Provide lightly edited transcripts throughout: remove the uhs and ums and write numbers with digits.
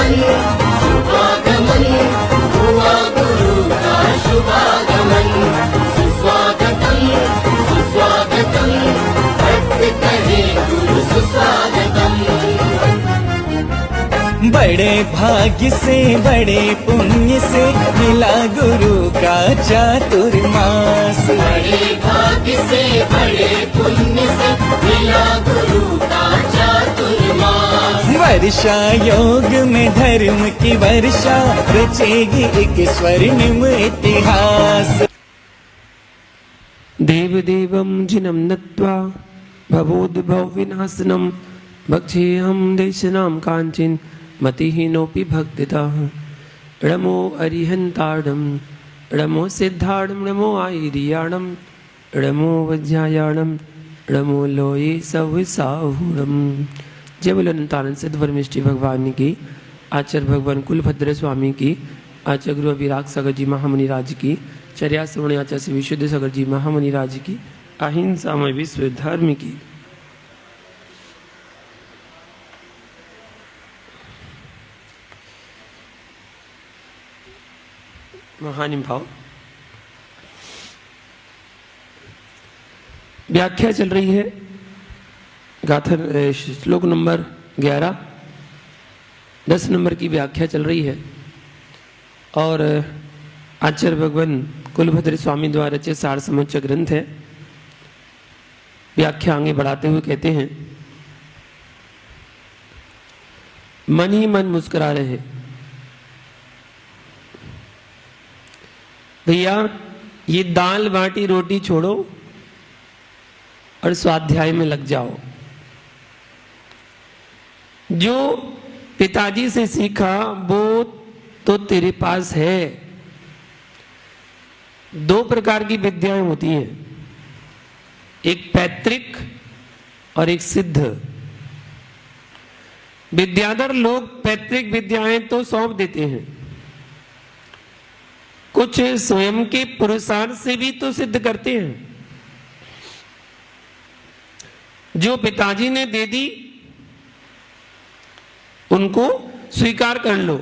शुभागमन शुभागमन हुआ गुरु का शुभागमन। सुस्वागतम सुस्वागतम भक्त कहे गुरु सुस्वागतम। बड़े भाग्य से बड़े पुण्य से मिला गुरु का चातुर्मास। बड़े भाग्य से बड़े पुण्य से मिला गुरु का चातुर्मास। वर्षा योग में धर्म की वर्षा रचेगी एक स्वर्णिम इतिहास। देवदेवं जिनं नत्वा भवोद्भव विनाशनं भक्षेऽहं देशनां काञ्चिन् मतिहीनोऽपि भक्तितः। णमो अरिहन्ताडं णमो सिद्धाडं णमो आयर्याणं णमो वज्रायाणं णमो लोये सविसाहुणम्। जय बोलो अनंतानंद सिद्ध परमेष्ठी भगवान की, आचार्य भगवान कुलभद्र स्वामी की, आचार्य गुरु अभिराग सागर जी महामुनि राज की, चर्या श्रवण आचार्य श्री विशुद्ध सागर जी महामुनि राज की, अहिंसा में विश्व धर्म की। महानिम भाव व्याख्या चल रही है गाथा श्लोक नंबर 11, 10 नंबर की व्याख्या चल रही है और आचार्य भगवान कुलभद्र स्वामी द्वारा रचित सार समुच्चय ग्रंथ है। व्याख्या आगे बढ़ाते हुए कहते हैं, मन ही मन मुस्कुरा रहे। भैया ये दाल बाटी रोटी छोड़ो और स्वाध्याय में लग जाओ। जो पिताजी से सीखा वो तो तेरे पास है। 2 प्रकार की विद्याएं होती हैं, एक पैतृक और एक सिद्ध। विद्याधर लोग पैतृक विद्याएं तो सौंप देते हैं, कुछ स्वयं के पुरुषार्थ से भी तो सिद्ध करते हैं। जो पिताजी ने दे दी उनको स्वीकार कर लो,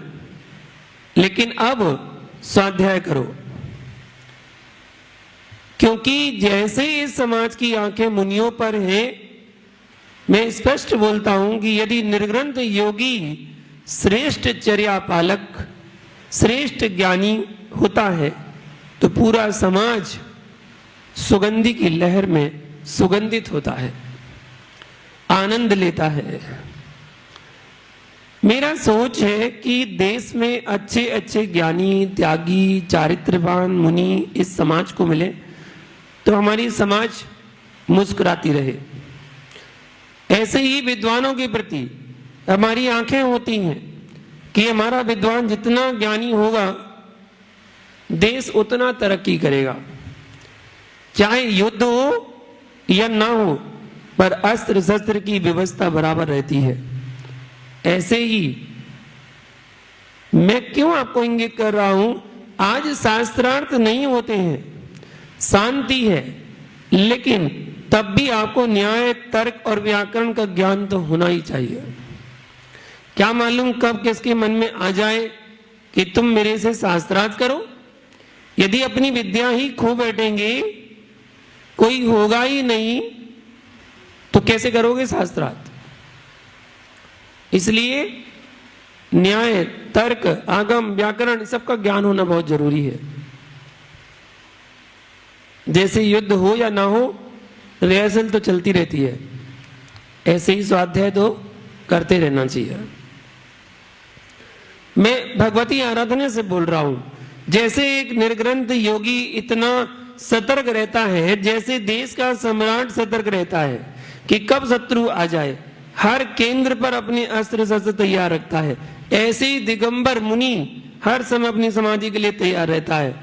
लेकिन अब स्वाध्याय करो। क्योंकि जैसे इस समाज की आंखें मुनियों पर हैं, मैं स्पष्ट बोलता हूं कि यदि निर्ग्रंथ योगी श्रेष्ठ चर्या पालक, श्रेष्ठ ज्ञानी होता है तो पूरा समाज सुगंधि की लहर में सुगंधित होता है, आनंद लेता है। मेरा सोच है कि देश में अच्छे अच्छे ज्ञानी, त्यागी, चारित्रवान मुनि इस समाज को मिले तो हमारी समाज मुस्कुराती रहे। ऐसे ही विद्वानों के प्रति हमारी आंखें होती हैं कि हमारा विद्वान जितना ज्ञानी होगा देश उतना तरक्की करेगा। चाहे युद्ध हो या ना हो, पर अस्त्र शस्त्र की व्यवस्था बराबर रहती है। ऐसे ही मैं क्यों आपको इंगित कर रहा हूं, आज शास्त्रार्थ नहीं होते हैं, शांति है, लेकिन तब भी आपको न्याय, तर्क और व्याकरण का ज्ञान तो होना ही चाहिए। क्या मालूम कब किसके मन में आ जाए कि तुम मेरे से शास्त्रार्थ करो। यदि अपनी विद्या ही खो बैठेंगे, कोई होगा ही नहीं, तो कैसे करोगे शास्त्रार्थ। इसलिए न्याय, तर्क, आगम, व्याकरण सबका ज्ञान होना बहुत जरूरी है। जैसे युद्ध हो या ना हो, रिहर्सल तो चलती रहती है, ऐसे ही स्वाध्याय तो करते रहना चाहिए। मैं भगवती आराधना से बोल रहा हूं। जैसे एक निर्ग्रंथ योगी इतना सतर्क रहता है, जैसे देश का सम्राट सतर्क रहता है कि कब शत्रु आ जाए, हर केंद्र पर अपने अस्त्र शस्त्र तैयार रखता है, ऐसे ही दिगंबर मुनि हर समय अपनी समाधि के लिए तैयार रहता है।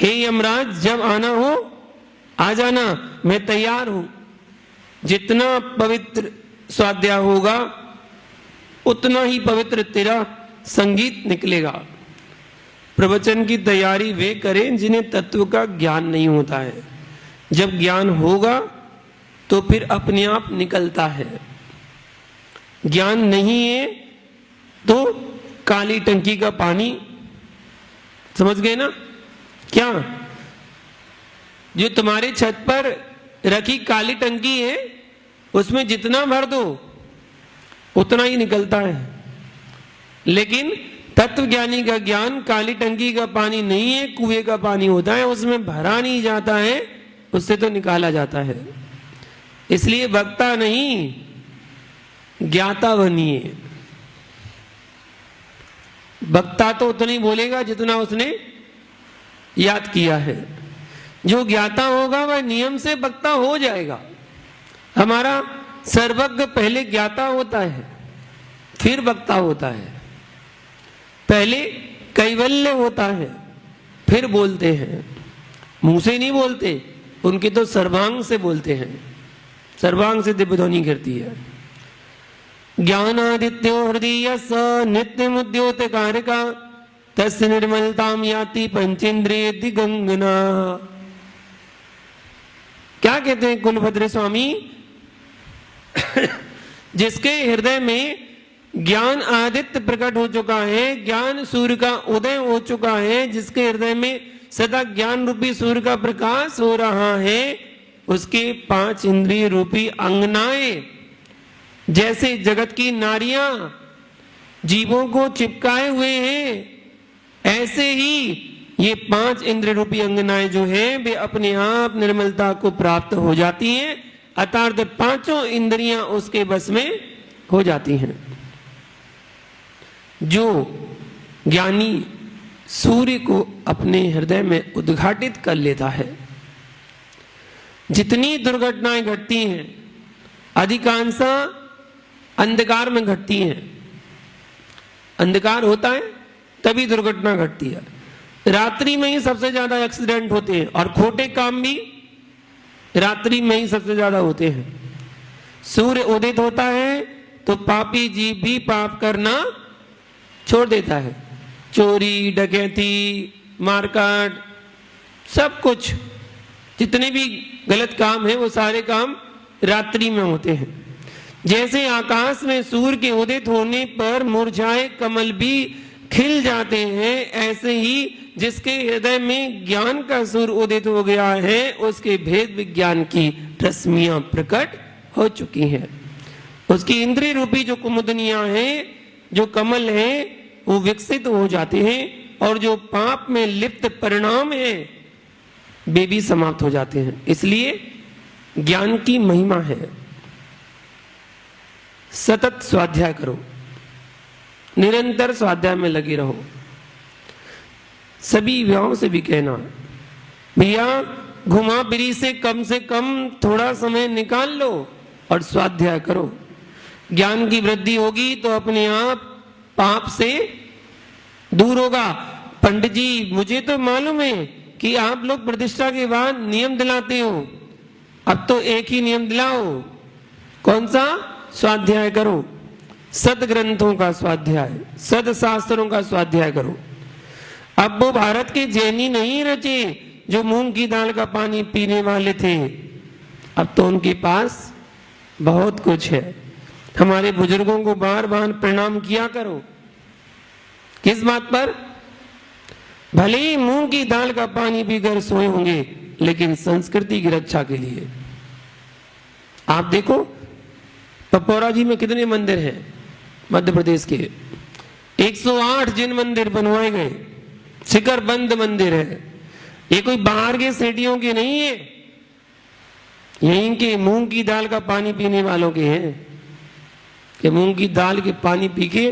हे यमराज, जब आना हो आ जाना, मैं तैयार हूं। जितना पवित्र स्वाध्याय होगा उतना ही पवित्र तेरा संगीत निकलेगा। प्रवचन की तैयारी वे करें जिन्हें तत्व का ज्ञान नहीं होता है। जब ज्ञान होगा तो फिर अपने आप निकलता है। ज्ञान नहीं है तो काली टंकी का पानी, समझ गए ना? क्या जो तुम्हारे छत पर रखी काली टंकी है उसमें जितना भर दो उतना ही निकलता है, लेकिन तत्वज्ञानी का ज्ञान काली टंकी का पानी नहीं है, कुएं का पानी होता है, उसमें भरा नहीं जाता है, उससे तो निकाला जाता है। इसलिए वक्ता नहीं ज्ञाता बनिए। वक्ता तो उतना ही बोलेगा जितना उसने याद किया है। जो ज्ञाता होगा वह नियम से वक्ता हो जाएगा। हमारा सर्वज्ञ पहले ज्ञाता होता है, फिर वक्ता होता है। पहले कैवल्य होता है, फिर बोलते हैं। मुंह से नहीं बोलते, उनके तो सर्वांग से बोलते हैं, सर्वांग से दिव्य ध्वनि गिरती है। ज्ञानादित्यो हृदय स नित्य मुद्योतकारका तस्य निर्मलताम याति पंचेंद्रिय दिगंगना। क्या कहते हैं कुलभद्र स्वामी? जिसके हृदय में ज्ञान आदित्य प्रकट हो चुका है, ज्ञान सूर्य का उदय हो चुका है, जिसके हृदय में सदा ज्ञान रूपी सूर्य का प्रकाश हो रहा है, उसके 5 इंद्रिय रूपी अंगनाएं जैसे जगत की नारियां जीवों को चिपकाए हुए हैं, ऐसे ही ये 5 इंद्रिय रूपी अंगनाएं जो है वे अपने आप निर्मलता को प्राप्त हो जाती हैं, अर्थात 5 इंद्रियां उसके बस में हो जाती हैं। जो ज्ञानी सूर्य को अपने हृदय में उद्घाटित कर लेता है, जितनी दुर्घटनाएं घटती हैं अधिकांश अंधकार में घटती हैं। अंधकार होता है तभी दुर्घटना घटती है। रात्रि में ही सबसे ज्यादा एक्सीडेंट होते हैं और खोटे काम भी रात्रि में ही सबसे ज्यादा होते हैं। सूर्य उदित होता है तो पापी जीव भी पाप करना छोड़ देता है। चोरी, डकैती, मारकाट, सब कुछ जितने भी गलत काम है वो सारे काम रात्रि में होते हैं। जैसे आकाश में सूर्य के उदित होने पर मुरझाए कमल भी खिल जाते हैं, ऐसे ही जिसके हृदय में ज्ञान का सूर्य उदित हो गया है उसके भेद विज्ञान की रश्मियां प्रकट हो चुकी हैं। उसकी इंद्रिय रूपी जो कुमुदनियां हैं, जो कमल हैं, वो विकसित हो जाते हैं और जो पाप में लिप्त परिणाम है वे भी समाप्त हो जाते हैं। इसलिए ज्ञान की महिमा है। सतत स्वाध्याय करो, निरंतर स्वाध्याय में लगे रहो। सभी विवाहों से भी कहना, भैया घुमा फिरी से कम थोड़ा समय निकाल लो और स्वाध्याय करो। ज्ञान की वृद्धि होगी तो अपने आप पाप से दूर होगा। पंडित जी, मुझे तो मालूम है कि आप लोग प्रतिष्ठा के बाद नियम दिलाते हो, अब तो एक ही नियम दिलाओ। कौन सा? स्वाध्याय करो, सद ग्रंथों का स्वाध्याय, सद शास्त्रों का स्वाध्याय करो। अब वो भारत के जैनी नहीं रचे जो मूंग की दाल का पानी पीने वाले थे, अब तो उनके पास बहुत कुछ है। हमारे बुजुर्गों को बार बार प्रणाम किया करो। किस बात पर? भले ही मूंग की दाल का पानी पीकर सोए होंगे, लेकिन संस्कृति की रक्षा के लिए। आप देखो पपौरा जी में कितने मंदिर हैं मध्य प्रदेश के। 108 जिन मंदिर बनवाए गए, शिखर बंद मंदिर है। ये कोई बाहर के सेठियों के नहीं है, यहीं के मूंग की दाल का पानी पीने वालों के हैं कि मूंग की दाल के पानी पी के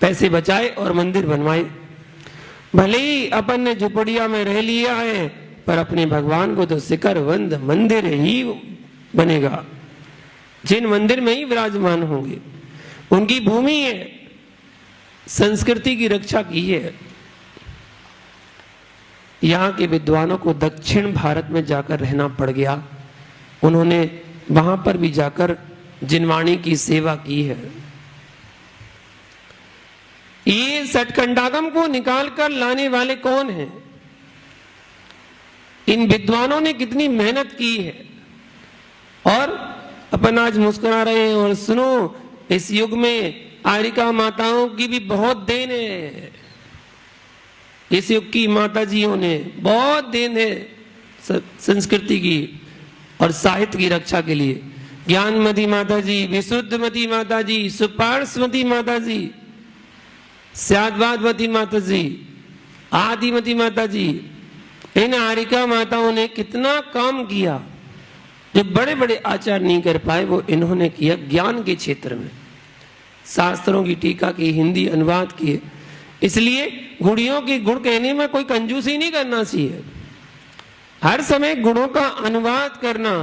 पैसे बचाए और मंदिर बनवाए। भले ही अपन ने झुपड़िया में रह लिया है, पर अपने भगवान को तो शिखर बंद मंदिर ही बनेगा। जिन मंदिर में ही विराजमान होंगे, उनकी भूमि है, संस्कृति की रक्षा की है। यहाँ के विद्वानों को दक्षिण भारत में जाकर रहना पड़ गया। उन्होंने वहां पर भी जाकर जिनवाणी की सेवा की है। ये सटकंडागम को निकाल कर लाने वाले कौन हैं? इन विद्वानों ने कितनी मेहनत की है। और अपन आज मुस्कुरा रहे हैं। और सुनो, इस युग में आरिका माताओं की भी बहुत देन है। है। इस युग की माताजियों ने बहुत देन है संस्कृति की और साहित्य की रक्षा के लिए। ज्ञानमती माता जी, विशुद्धमती माता जी, सुपार्श्वती माता जी, स्यादवादमती माता जी, आदिमती माता जी, इन आरिका माताओं ने कितना काम किया जो बड़े बड़े आचार्य नहीं कर पाए, वो इन्होंने किया ज्ञान के क्षेत्र में। शास्त्रों की टीका की, हिंदी अनुवाद किए। इसलिए गुणियों के गुण कहने में कोई कंजूसी नहीं करना चाहिए। हर समय गुणों का अनुवाद करना,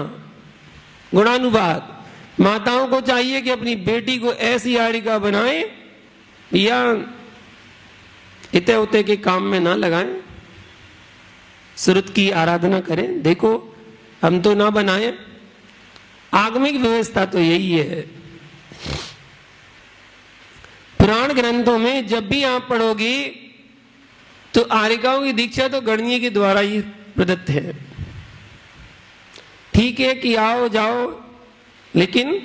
गुणानुवाद। माताओं को चाहिए कि अपनी बेटी को ऐसी आरिका बनाए या इते उते के काम में ना लगाएं, सुरत की आराधना करें। देखो हम तो ना बनाए, आगमिक व्यवस्था तो यही है। पुराण ग्रंथों में जब भी आप पढ़ोगे तो आरिकाओं की दीक्षा तो गणनीय के द्वारा ही प्रदत्त है। ठीक है कि आओ जाओ, लेकिन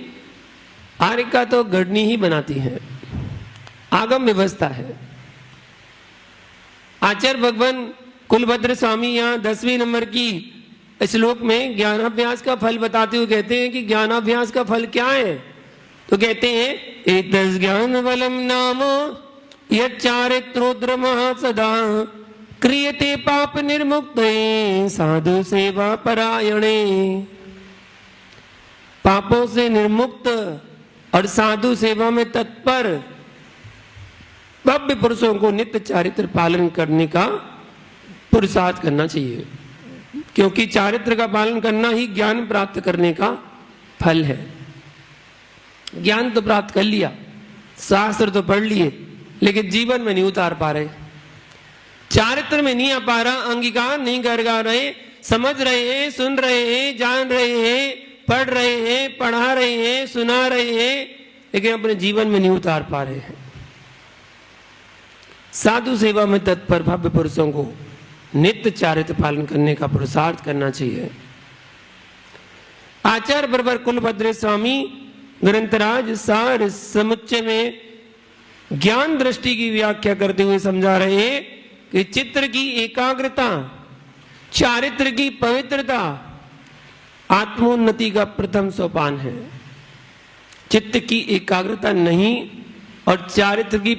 आरिका तो गणनी ही बनाती है, आगम व्यवस्था है। आचार्य भगवान कुलभद्र स्वामी यहाँ 10वें नंबर की श्लोक में ज्ञानाभ्यास का फल बताते हुए कहते हैं कि ज्ञानाभ्यास का फल क्या है। तो कहते हैं एतस् ज्ञान बलम नाम यच्चारित्रोद्र महासदा क्रियते पाप निर्मुक्ते साधु सेवा परायणे। पापों से निर्मुक्त और साधु सेवा में तत्पर भव्य पुरुषों को नित्य चारित्र पालन करने का पुरुषार्थ करना चाहिए, क्योंकि चारित्र का पालन करना ही ज्ञान प्राप्त करने का फल है। ज्ञान तो प्राप्त कर लिया, शास्त्र तो पढ़ लिए, लेकिन जीवन में नहीं उतार पा रहे, चारित्र में नहीं आ पा रहा, अंगीकार नहीं कर रहे। समझ रहे हैं, सुन रहे हैं, जान रहे हैं, पढ़ रहे हैं, पढ़ा रहे हैं, सुना रहे हैं, लेकिन अपने जीवन में नहीं उतार पा रहे हैं। साधु सेवा में तत्पर भव्य पुरुषों को नित्य चारित्र पालन करने का पुरुषार्थ करना चाहिए। आचार्य बरबर कुलभद्र स्वामी ग्रंथराज सार समुच्चय में ज्ञान दृष्टि की व्याख्या करते हुए समझा रहे हैं कि चित्र की एकाग्रता, चारित्र की पवित्रता आत्मोन्नति का प्रथम सोपान है। चित्त की एकाग्रता नहीं और चारित्र की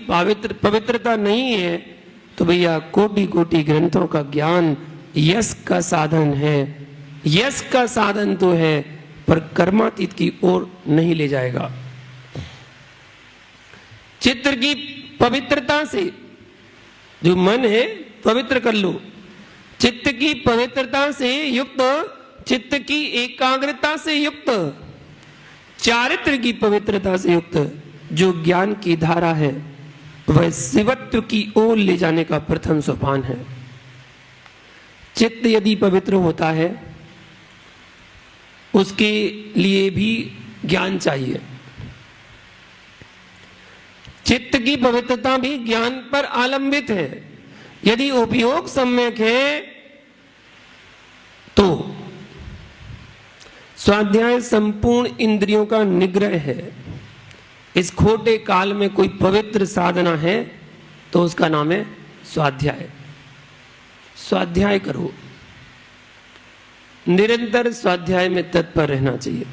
पवित्रता नहीं है तो भैया कोटि कोटि ग्रंथों का ज्ञान यश का साधन है। यश का साधन तो है, पर कर्मातीत की ओर नहीं ले जाएगा। चित्र की पवित्रता से जो मन है पवित्र कर लो। चित्त की पवित्रता से युक्त, चित्त की एकाग्रता से युक्त, चारित्र की पवित्रता से युक्त जो ज्ञान की धारा है वह शिवत्व की ओर ले जाने का प्रथम सोपान है। चित्त यदि पवित्र होता है उसके लिए भी ज्ञान चाहिए। चित्त की पवित्रता भी ज्ञान पर आलंबित है। यदि उपयोग सम्यक है तो स्वाध्याय संपूर्ण इंद्रियों का निग्रह है। इस खोटे काल में कोई पवित्र साधना है तो उसका नाम है स्वाध्याय। स्वाध्याय करो, निरंतर स्वाध्याय में तत्पर रहना चाहिए।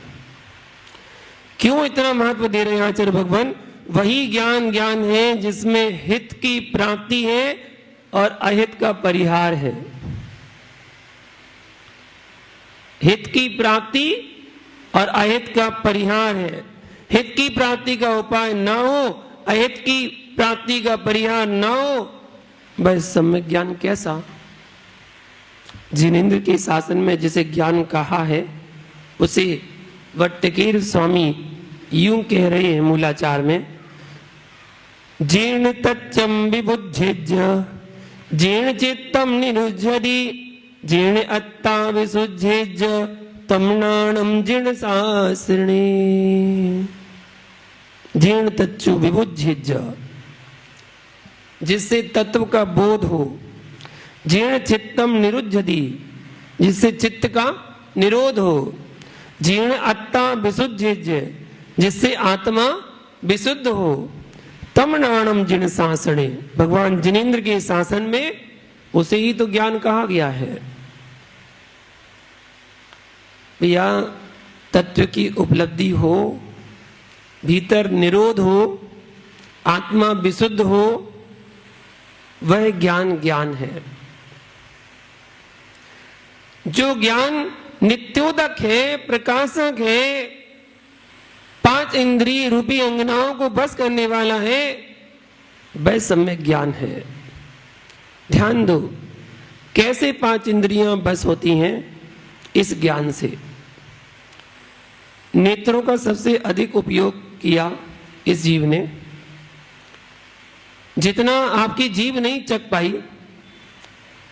क्यों इतना महत्व दे रहे हैं आचार्य भगवान? वही ज्ञान है जिसमें हित की प्राप्ति है और अहित का परिहार है। हित की प्राप्ति और अहित का परिहार है। हित की प्राप्ति का उपाय ना हो, अहित की प्राप्ति का परिहार ना हो, बस सम्यक ज्ञान कैसा? जिनेंद्र के शासन में जिसे ज्ञान कहा है उसे वट्टकेर स्वामी यूं कह रहे हैं मूलाचार में, जीर्ण तच्चम विबुद्धिज्य जीर्ण चित्तम निरुज्यति जीर्ण अत्ता विसुज्येज्य तमनाणम जीर्ण शास्त्रणे। जीर्ण तच्चु विबुद्धिज्य, जिससे तत्व का बोध हो। जीर्ण चित्तम निरुज्यति, जिससे चित्त का निरोध हो। जीर्ण अत्ता विसुज्येज्य, जिससे आत्मा विशुद्ध हो। तम नाणम जिन शासने, भगवान जिनेंद्र के शासन में उसे ही तो ज्ञान कहा गया है। भैया तत्व की उपलब्धि हो, भीतर निरोध हो, आत्मा विशुद्ध हो, वह ज्ञान ज्ञान है। जो ज्ञान नित्योदक है, प्रकाशक है, 5 इंद्रिय रूपी अंगनाओं को बस करने वाला है, वह सम्यक ज्ञान है। ध्यान दो, कैसे 5 इंद्रियां बस होती हैं? इस ज्ञान से। नेत्रों का सबसे अधिक उपयोग किया इस जीव ने। जितना आपकी जीभ नहीं चख पाई,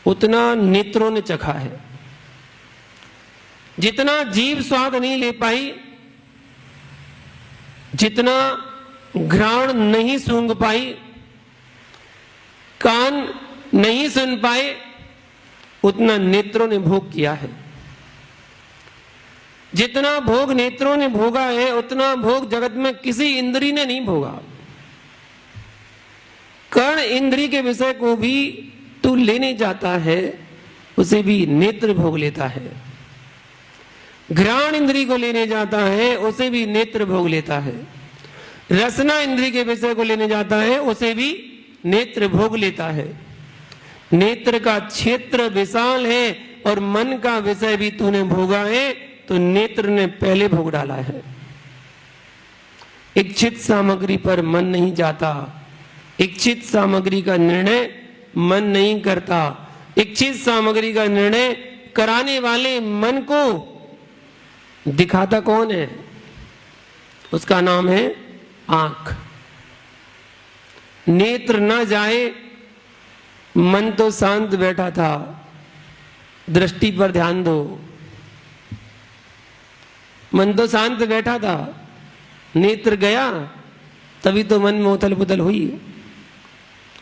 उतना नेत्रों ने चखा है। जितना जीभ स्वाद नहीं ले पाई, जितना घ्राण नहीं सूंघ पाई, कान नहीं सुन पाए, उतना नेत्रों ने भोग किया है। जितना भोग नेत्रों ने भोगा है, उतना भोग जगत में किसी इंद्री ने नहीं भोगा। कर्ण इंद्री के विषय को भी तू लेने जाता है, उसे भी नेत्र भोग लेता है। घ्राण इंद्री को लेने जाता है, उसे भी नेत्र भोग लेता है। रसना इंद्री के विषय को लेने जाता है, उसे भी नेत्र भोग लेता है। नेत्र का क्षेत्र विशाल है और मन का विषय भी तूने भोगा है, तो नेत्र ने पहले भोग डाला है। इच्छित सामग्री पर मन नहीं जाता, इच्छित सामग्री का निर्णय मन नहीं करता। इच्छित सामग्री का निर्णय कराने वाले मन को दिखाता कौन है? उसका नाम है आंख। नेत्र न जाए, मन तो शांत बैठा था। दृष्टि पर ध्यान दो, मन तो शांत बैठा था, नेत्र गया तभी तो मन में उथल पुथल हुई।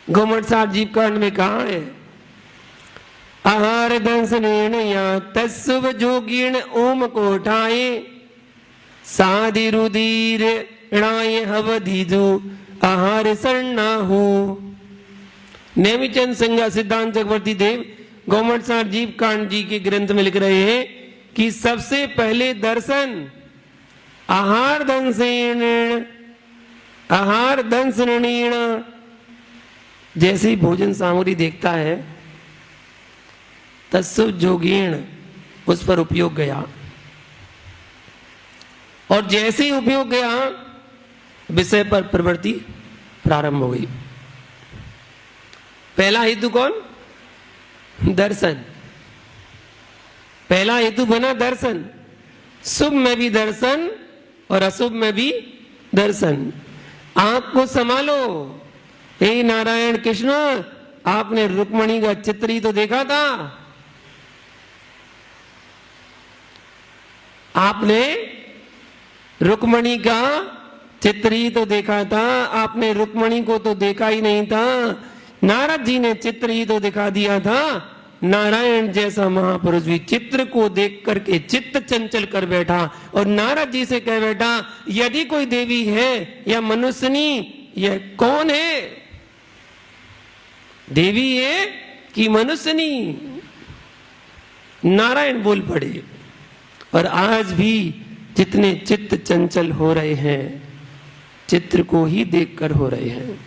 गोमट साहब जीव कांड में कहा है, आहार दंसनेन या तत्सुभ जोगीण ओम को उठाए, साधि रुधिर णाय हवधिजो आहार सन्ना हो। नेमिचंद संज्ञा सिद्धांत चक्रवर्ती देव गोमट साहब जीव कांड जी के ग्रंथ में लिख रहे हैं कि सबसे पहले दर्शन आहार दंसेन, आहार दंसनेन, जैसे ही भोजन सामग्री देखता है, तत्सुभ जोगीण उस पर उपयोग गया, और जैसे ही उपयोग गया विषय पर प्रवृत्ति प्रारंभ हो गई। पहला हेतु कौन? दर्शन। पहला हेतु बना दर्शन। शुभ में भी दर्शन और अशुभ में भी दर्शन। आंख को संभालो। हे नारायण कृष्ण, आपने रुक्मणी का चित्र ही तो देखा था, आपने रुक्मणी का चित्र ही तो देखा था, आपने रुक्मणी को तो देखा ही नहीं था। नारद जी ने चित्र ही तो दिखा दिया था। नारायण जैसा महापुरुष भी चित्र को देख करके चित्त चंचल कर बैठा और नारद जी से कह बैठा, यदि कोई देवी है या मनुष्यनी, यह कौन है? देवी है कि मनुष्यनी? नारायण बोल पड़े। और आज भी जितने चित्त चंचल हो रहे हैं, चित्र को ही देखकर हो रहे हैं।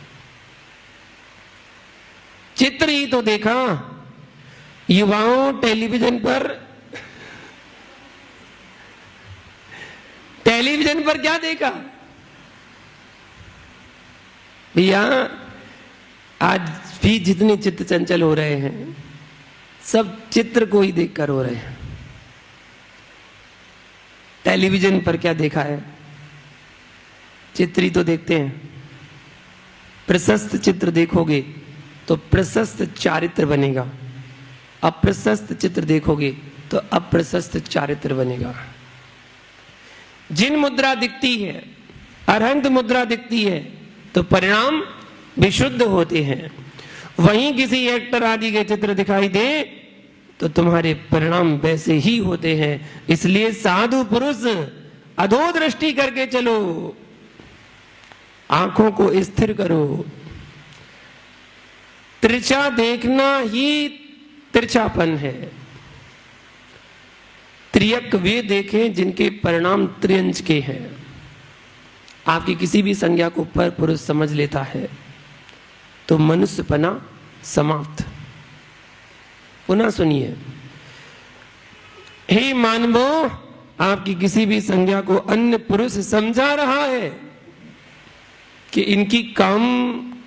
चित्र ही तो देखा। युवाओं टेलीविजन पर क्या देखा भैया? आज भी जितने चित्त चंचल हो रहे हैं, सब चित्र को ही देखकर हो रहे हैं। टेलीविजन पर क्या देखा है? चित्र ही तो देखते हैं। प्रशस्त चित्र देखोगे तो प्रशस्त चारित्र बनेगा, अप्रशस्त चित्र देखोगे तो अप्रशस्त चारित्र बनेगा। जिन मुद्रा दिखती है, अरहंत मुद्रा दिखती है, तो परिणाम विशुद्ध होते हैं। वहीं किसी एक्टर आदि के चित्र दिखाई दे तो तुम्हारे परिणाम वैसे ही होते हैं। इसलिए साधु पुरुष अधो दृष्टि करके चलो। आंखों को स्थिर करो। तिरछा देखना ही तिरछापन है। त्रियक वे देखें जिनके परिणाम त्रियंच के हैं। आपकी किसी भी संज्ञा को पर पुरुष समझ लेता है तो मनुष्यपना समाप्त। पुनः सुनिए, हे मानवो, आपकी किसी भी संज्ञा को अन्य पुरुष समझा रहा है कि इनकी काम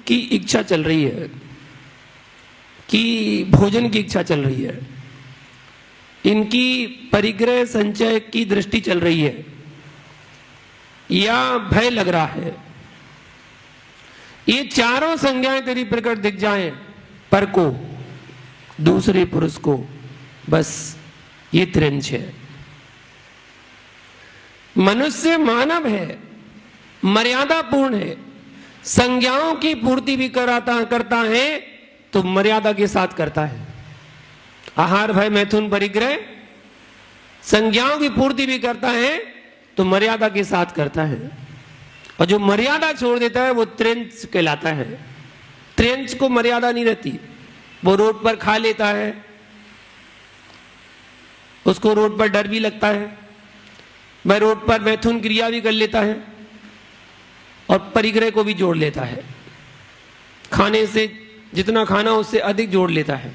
की इच्छा चल रही है, कि भोजन की इच्छा चल रही है, इनकी परिग्रह संचय की दृष्टि चल रही है, या भय लग रहा है। ये चारों संज्ञाएं तेरी प्रकट दिख जाएं, पर को, दूसरे पुरुष को, बस ये त्रिंच है। मनुष्य मानव है, मर्यादापूर्ण है, संज्ञाओं की पूर्ति भी करता है तो मर्यादा के साथ करता है। आहार भय मैथुन परिग्रह संज्ञाओं की पूर्ति भी करता है तो मर्यादा के साथ करता है, और जो मर्यादा छोड़ देता है वो त्रिंच कहलाता है। त्रिंच को मर्यादा नहीं रहती, वो रोड पर खा लेता है, उसको रोड पर डर भी लगता है, वह रोड पर मैथुन क्रिया भी कर लेता है और परिग्रह को भी जोड़ लेता है। खाने से जितना खाना उससे अधिक जोड़ लेता है,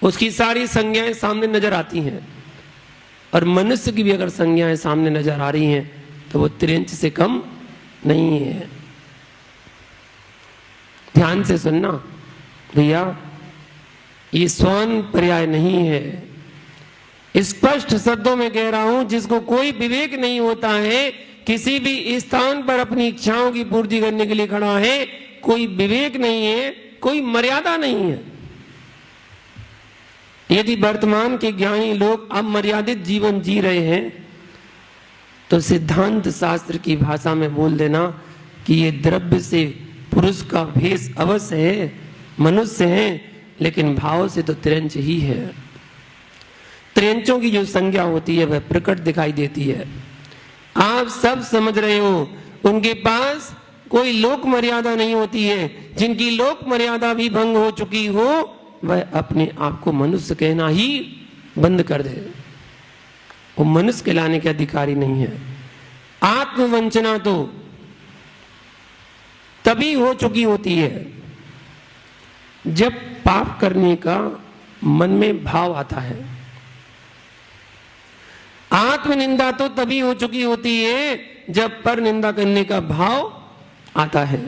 उसकी सारी संज्ञाएं सामने नजर आती हैं। और मनुष्य की भी अगर संज्ञाएं सामने नजर आ रही हैं तो वो त्रिंच से कम नहीं है। ध्यान से सुनना भैया, ये स्वर्ण पर्याय नहीं है। स्पष्ट शब्दों में कह रहा हूं, जिसको कोई विवेक नहीं होता है, किसी भी स्थान पर अपनी इच्छाओं की पूर्ति करने के लिए खड़ा है, कोई विवेक नहीं है, कोई मर्यादा नहीं है। यदि वर्तमान के ज्ञानी लोग अमर्यादित जीवन जी रहे हैं तो सिद्धांत शास्त्र की भाषा में बोल देना कि ये द्रव्य से पुरुष का भेष अवश्य है, मनुष्य है, लेकिन भाव से तो त्रिंच ही है। त्रिंचों की जो संज्ञा होती है वह प्रकट दिखाई देती है। आप सब समझ रहे हो, उनके पास कोई लोक मर्यादा नहीं होती है। जिनकी लोक मर्यादा भी भंग हो चुकी हो वह अपने आप को मनुष्य कहना ही बंद कर दे, वो मनुष्य कहलाने के अधिकारी नहीं है। आत्मवंचना तो तभी हो चुकी होती है जब पाप करने का मन में भाव आता है। आत्मनिंदा तो तभी हो चुकी होती है जब पर निंदा करने का भाव आता है।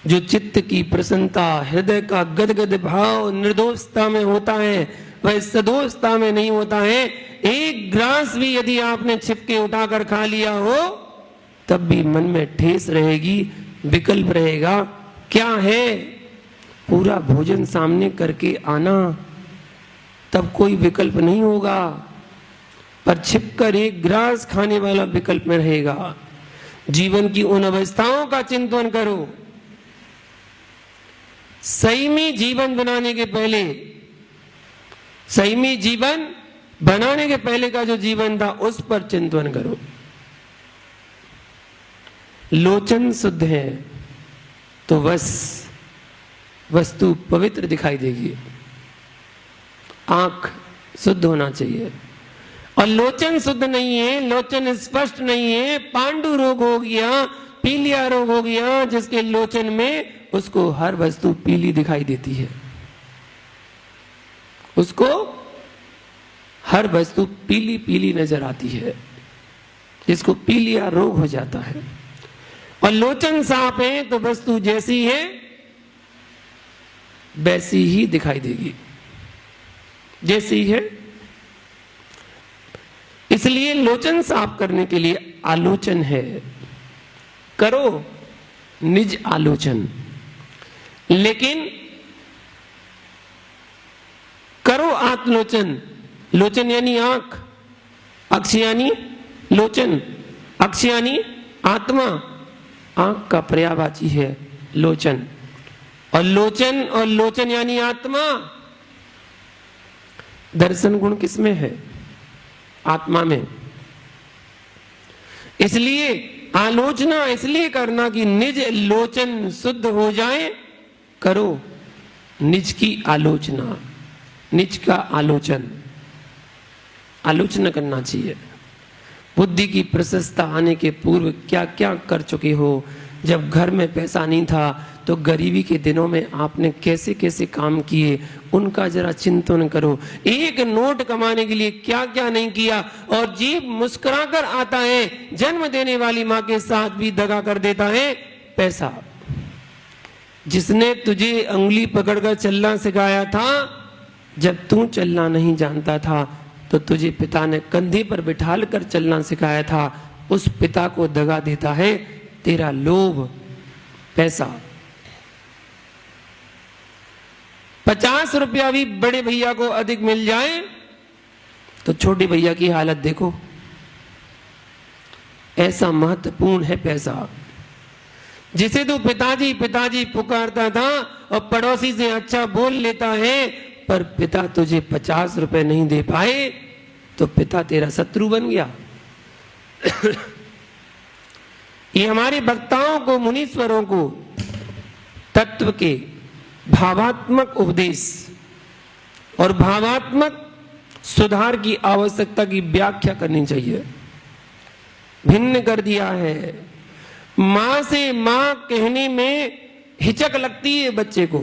जो चित्त की प्रसन्नता, हृदय का गदगद भाव निर्दोषता में होता है, वह सदोषता में नहीं होता है। एक ग्रास भी यदि आपने छिपके उठाकर खा लिया हो तब भी मन में ठेस रहेगी, विकल्प रहेगा। क्या है? पूरा भोजन सामने करके आना, तब कोई विकल्प नहीं होगा, पर छिपकर एक ग्रास खाने वाला विकल्प में रहेगा। जीवन की उन अवस्थाओं का चिंतन करो। संयमी जीवन बनाने के पहले, संयमी जीवन बनाने के पहले का जो जीवन था उस पर चिंतन करो। लोचन शुद्ध है तो बस वस्तु पवित्र दिखाई देगी। आंख शुद्ध होना चाहिए, और लोचन शुद्ध नहीं है, लोचन स्पष्ट नहीं है, पांडु रोग हो गया, पीलिया रोग हो गया, जिसके लोचन में उसको हर वस्तु पीली दिखाई देती है, उसको हर वस्तु पीली पीली नजर आती है, जिसको पीलिया रोग हो जाता है। और लोचन साफ है तो वस्तु जैसी है वैसी ही दिखाई देगी, जैसी है। इसलिए लोचन साफ करने के लिए आलोचन है। करो निज आलोचन, लेकिन करो आत्मलोचन। लोचन यानी आंख, अक्ष यानी लोचन, अक्ष यानी आत्मा। आंख का पर्यायवाची है लोचन, और लोचन यानी आत्मा। दर्शन गुण किसमें है? आत्मा में। इसलिए आलोचना इसलिए करना कि निज लोचन शुद्ध हो जाए, करो निज की आलोचना, निज का आलोचन, आलोचना करना चाहिए। बुद्धि की प्रशंसा आने के पूर्व क्या क्या कर चुके हो। जब घर में पैसा नहीं था तो गरीबी के दिनों में आपने कैसे कैसे काम किए, उनका जरा चिंतन करो। एक नोट कमाने के लिए क्या क्या नहीं किया। और जीव मुस्कुरा कर आता है, जन्म देने वाली माँ के साथ भी दगा कर देता है पैसा। जिसने तुझे अंगुली पकड़कर चलना सिखाया था, जब तू चलना नहीं जानता था तो तुझे पिता ने कंधे पर बिठाल कर चलना सिखाया था, उस पिता को दगा देता है तेरा लोभ, पैसा। 50 रुपया भी बड़े भैया को अधिक मिल जाए तो छोटे भैया की हालत देखो। ऐसा महत्वपूर्ण है पैसा। जिसे तू पिताजी पिताजी पुकारता था और पड़ोसी से अच्छा बोल लेता है, पर पिता तुझे 50 रुपए नहीं दे पाए तो पिता तेरा शत्रु बन गया। ये हमारे वक्ताओं को, मुनीश्वरों को तत्व के भावात्मक उपदेश और भावात्मक सुधार की आवश्यकता की व्याख्या करनी चाहिए। भिन्न कर दिया है। मां से मां कहने में हिचक लगती है बच्चे को,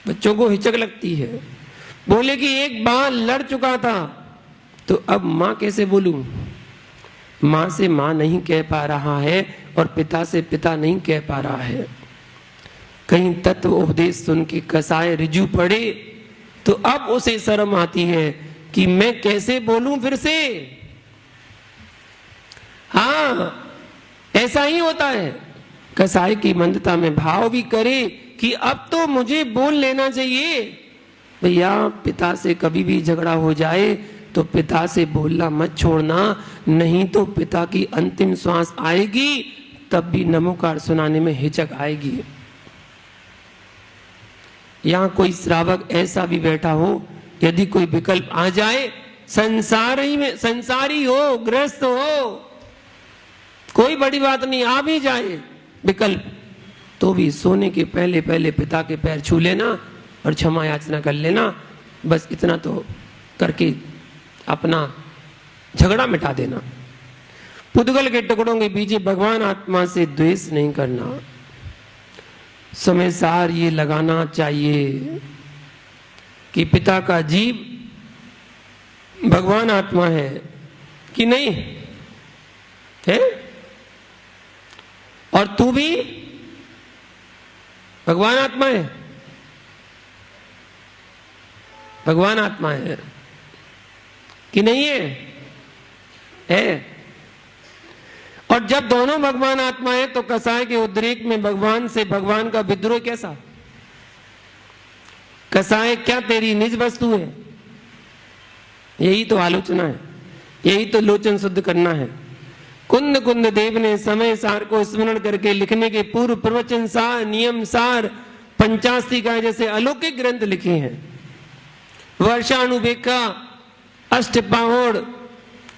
बच्चों को हिचक लगती है। बोले कि एक बार लड़ चुका था तो अब मां कैसे बोलूं। मां से मां नहीं कह पा रहा है और पिता से पिता नहीं कह पा रहा है। कहीं तत्व उपदेश सुन के कसाय रिजू पड़े तो अब उसे शर्म आती है कि मैं कैसे बोलूं फिर से। हाँ, ऐसा ही होता है। कसाई की मंदता में भाव भी करे कि अब तो मुझे बोल लेना चाहिए। भैया, पिता से कभी भी झगड़ा हो जाए तो पिता से बोलना मत छोड़ना, नहीं तो पिता की अंतिम श्वास आएगी तब भी नमोकार सुनाने में हिचक आएगी। यहां कोई श्रावक ऐसा भी बैठा हो, यदि कोई विकल्प आ जाए, संसारी हो, गृहस्थ हो, कोई बड़ी बात नहीं, आ भी जाए विकल्प, तो भी सोने के पहले पहले पिता के पैर छू लेना और क्षमा याचना कर लेना। बस इतना तो करके अपना झगड़ा मिटा देना। पुद्गल के टुकड़ों के पीछे भगवान आत्मा से द्वेष नहीं करना। समय सार ये लगाना चाहिए कि पिता का जीव भगवान आत्मा है कि नहीं है, और तू भी भगवान आत्मा है। भगवान आत्मा है कि नहीं है? है। और जब दोनों भगवान आत्मा है तो कसाय के उद्रेक में भगवान से भगवान का विद्रोह कैसा? कसाय, क्या तेरी निज वस्तु है? यही तो आलोचना है, यही तो लोचन शुद्ध करना है। कुंद कुंद देव ने समय सार को स्मरण करके लिखने के पूर्व प्रवचन सार, नियम सार, पंचास्तिका जैसे अलौकिक ग्रंथ लिखे हैं। वर्षानुवेका, अष्टपावड़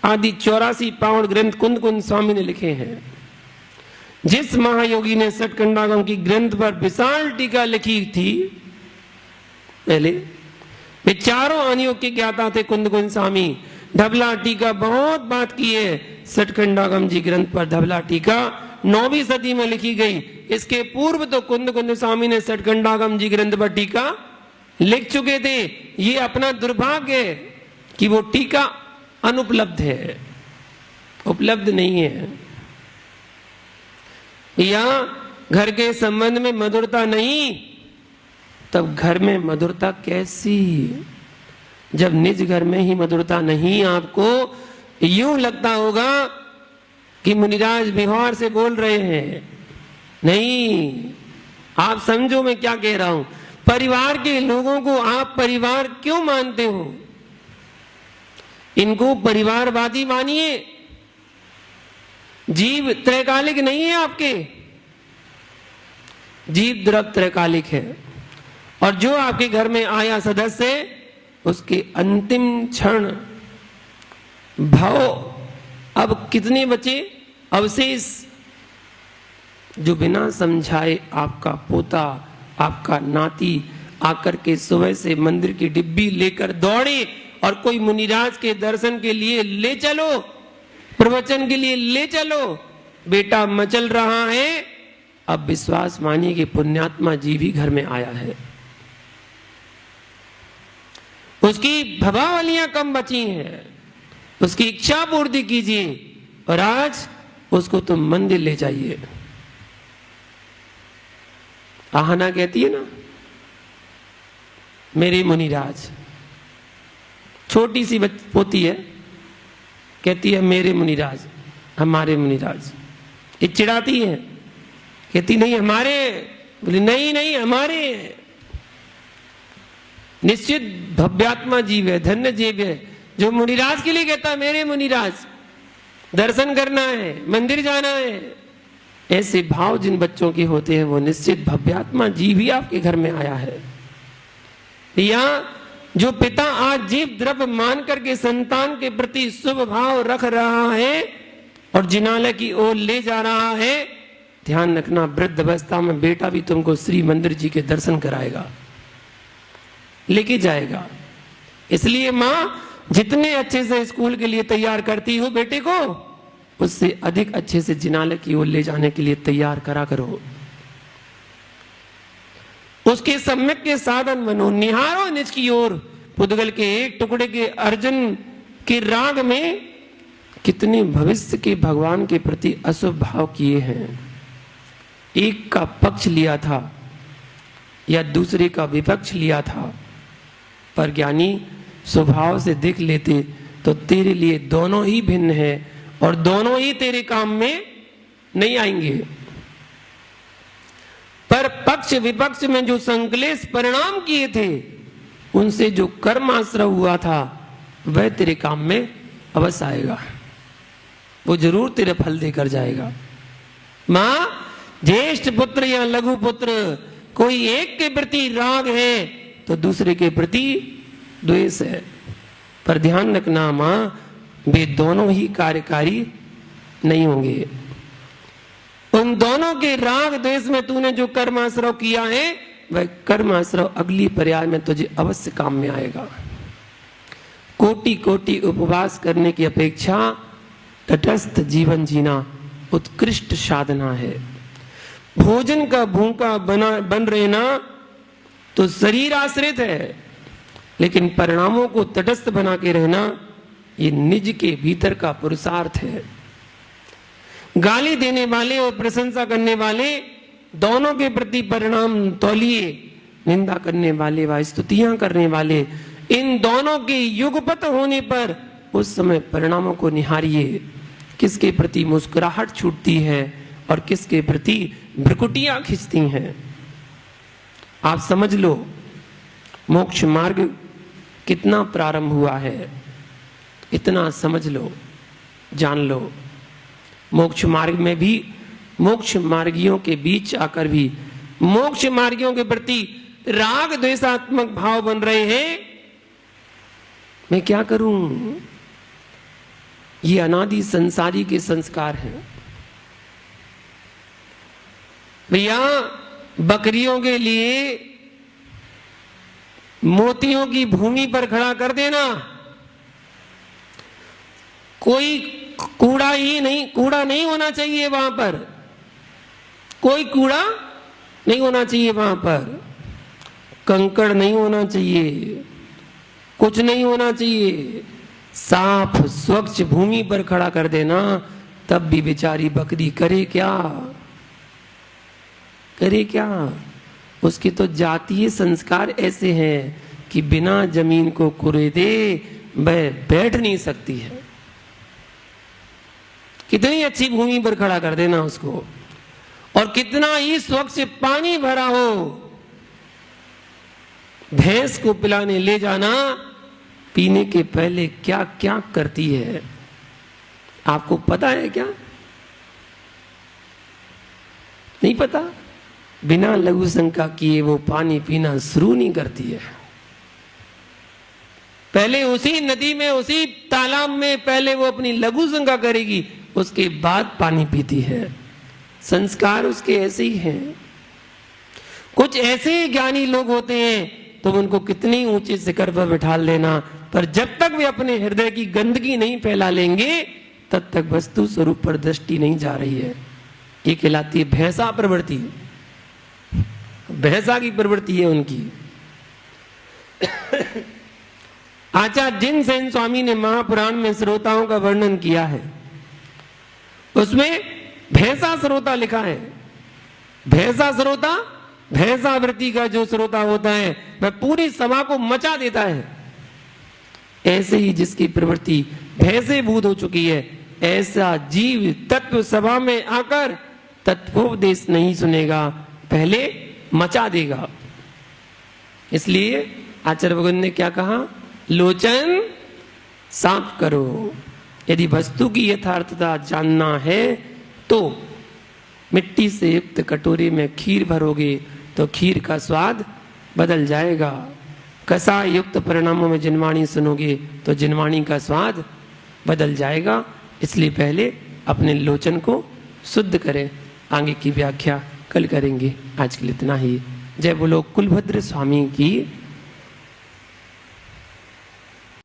आदि 84 पावड़ ग्रंथ कुंद कुंद स्वामी ने लिखे हैं। जिस महायोगी ने सटकंडागम की ग्रंथ पर विशाल टीका लिखी थी पहले, वे चारों अनियोग के ज्ञाता थे कुंद कुंद स्वामी। धबला टीका बहुत बात की है। सटकंडागम जी ग्रंथ पर धबला टीका 9वीं सदी में लिखी गई। इसके पूर्व तो कुंद कुंद स्वामी ने सटकंडागम जी ग्रंथ पर टीका लिख चुके थे। ये अपना दुर्भाग्य है कि वो टीका अनुपलब्ध है, उपलब्ध नहीं है। या घर के संबंध में मधुरता नहीं, तब घर में मधुरता कैसी? जब निज घर में ही मधुरता नहीं, आपको यूं लगता होगा कि मुनिराज बिहार से बोल रहे हैं। नहीं, आप समझो मैं क्या कह रहा हूं। परिवार के लोगों को आप परिवार क्यों मानते हो? इनको परिवारवादी मानिए। जीव त्रैकालिक नहीं है आपके, जीव द्रव त्रैकालिक है। और जो आपके घर में आया सदस्य, उसके अंतिम क्षण भाव अब कितने बचे? अवशेष जो बिना समझाए आपका पोता, आपका नाती आकर के सुबह से मंदिर की डिब्बी लेकर दौड़े और कोई मुनिराज के दर्शन के लिए ले चलो, प्रवचन के लिए ले चलो, बेटा मचल रहा है। अब विश्वास मानिए कि पुण्यात्मा जी भी घर में आया है, उसकी भवावलियां कम बची हैं, उसकी इच्छा पूर्ति कीजिए और आज उसको तुम मंदिर ले जाइए। आहना कहती है ना, मेरे मुनिराज, छोटी सी पोती है, कहती है मेरे मुनिराज, हमारे मुनिराज। ये चिढ़ाती है, कहती नहीं हमारे, बोले नहीं नहीं हमारे। निश्चित भव्यात्मा जीव है, धन्य जीव है जो मुनिराज के लिए कहता है मेरे मुनिराज, दर्शन करना है, मंदिर जाना है। ऐसे भाव जिन बच्चों के होते हैं वो निश्चित भव्यात्मा जीव ही आपके घर में आया है। या जो पिता आज जीव द्रव्य मान करके संतान के प्रति शुभ भाव रख रहा है और जिनालय की ओर ले जा रहा है, ध्यान रखना वृद्ध अवस्था में बेटा भी तुमको श्री मंदिर जी के दर्शन कराएगा, लेके जाएगा। इसलिए माँ जितने अच्छे से स्कूल के लिए तैयार करती हो बेटे को, उससे अधिक अच्छे से जिनालय की ओर ले जाने के लिए तैयार करा करो। उसके सम्यक के साधन बनो, निहारो निज की ओर। पुद्गल के एक टुकड़े के अर्जुन के राग में कितने भविष्य के भगवान के प्रति अशुभ भाव किए हैं। एक का पक्ष लिया था या दूसरे का विपक्ष लिया था, पर ज्ञानी स्वभाव से देख लेते तो तेरे लिए दोनों ही भिन्न है और दोनों ही तेरे काम में नहीं आएंगे। पर पक्ष विपक्ष में जो संकलेश परिणाम किए थे, उनसे जो कर्म आश्रय हुआ था वह तेरे काम में अवश्य आएगा, वो जरूर तेरे फल देकर जाएगा। मां, ज्येष्ठ पुत्र या लघु पुत्र, कोई एक के प्रति राग है तो दूसरे के प्रति द्वेष है। पर ध्यान रखना मां, वे दोनों ही कार्यकारी नहीं होंगे। उन दोनों के राग द्वेष में तूने जो कर्माश्रय किया है वह कर्माश्रय अगली पर्याय में तुझे अवश्य काम में आएगा। कोटि कोटि उपवास करने की अपेक्षा तटस्थ जीवन जीना उत्कृष्ट साधना है। भोजन का भूखा बन रहना तो शरीर आश्रित है, लेकिन परिणामों को तटस्थ बना के रहना ये निज के भीतर का पुरुषार्थ है। गाली देने वाले और प्रशंसा करने वाले दोनों के प्रति परिणाम तौलिए, निंदा करने वाले व स्तुतियां करने वाले, इन दोनों के युगपत होने पर उस समय परिणामों को निहारिए। किसके प्रति मुस्कुराहट छूटती है और किसके प्रति भ्रुकुटियां खिंचती हैं। आप समझ लो मोक्ष मार्ग कितना प्रारंभ हुआ है, इतना समझ लो, जान लो। मोक्ष मार्ग में भी मोक्ष मार्गियों के बीच आकर भी मोक्ष मार्गियों के प्रति राग द्वेषात्मक भाव बन रहे हैं। मैं क्या करूं, ये अनादि संसारी के संस्कार हैं। भैया बकरियों के लिए मोतियों की भूमि पर खड़ा कर देना, कोई कूड़ा नहीं होना चाहिए वहां पर, कोई कूड़ा नहीं होना चाहिए वहां पर, कंकड़ नहीं होना चाहिए, कुछ नहीं होना चाहिए। साफ स्वच्छ भूमि पर खड़ा कर देना, तब भी बेचारी बकरी करे क्या, करे क्या। उसके तो जातीय संस्कार ऐसे हैं कि बिना जमीन को कुरेदे वह बैठ नहीं सकती है। कितनी अच्छी भूमि पर खड़ा कर देना उसको, और कितना ही स्वच्छ पानी भरा हो, भैंस को पिलाने ले जाना, पीने के पहले क्या क्या करती है आपको पता है क्या? नहीं पता? बिना लघु शंका किए वो पानी पीना शुरू नहीं करती है। पहले उसी नदी में, उसी तालाब में पहले वो अपनी लघु शंका करेगी, उसके बाद पानी पीती है। संस्कार उसके ऐसे ही हैं। कुछ ऐसे ही ज्ञानी लोग होते हैं तो उनको कितनी ऊंचे शिखर पर बिठा लेना, पर जब तक वे अपने हृदय की गंदगी नहीं फैला लेंगे तब तक वस्तु स्वरूप पर दृष्टि नहीं जा रही है। ये कहलाती है भैंसा प्रवृत्ति। भैंसा की प्रवृत्ति है उनकी। आचार्य जिन सेन स्वामी ने महापुराण में श्रोताओं का वर्णन किया है उसमें भैंसा श्रोता लिखा है। भैंसा श्रोता, भैंसा वृत्ति का जो श्रोता होता है वह पूरी सभा को मचा देता है। ऐसे ही जिसकी प्रवृत्ति भैंसे भूत हो चुकी है, ऐसा जीव तत्व सभा में आकर तत्वोपदेश नहीं सुनेगा, पहले मचा देगा। इसलिए आचार्य भगवान ने क्या कहा? लोचन साफ करो। यदि वस्तु की यथार्थता जानना है तो मिट्टी से युक्त कटोरे में खीर भरोगे तो खीर का स्वाद बदल जाएगा। कसाय युक्त परिणामों में जिनवाणी सुनोगे तो जिनवाणी का स्वाद बदल जाएगा। इसलिए पहले अपने लोचन को शुद्ध करें। आगे की व्याख्या कल करेंगे। आज के लिए इतना ही। जय बोलो कुलभद्र स्वामी की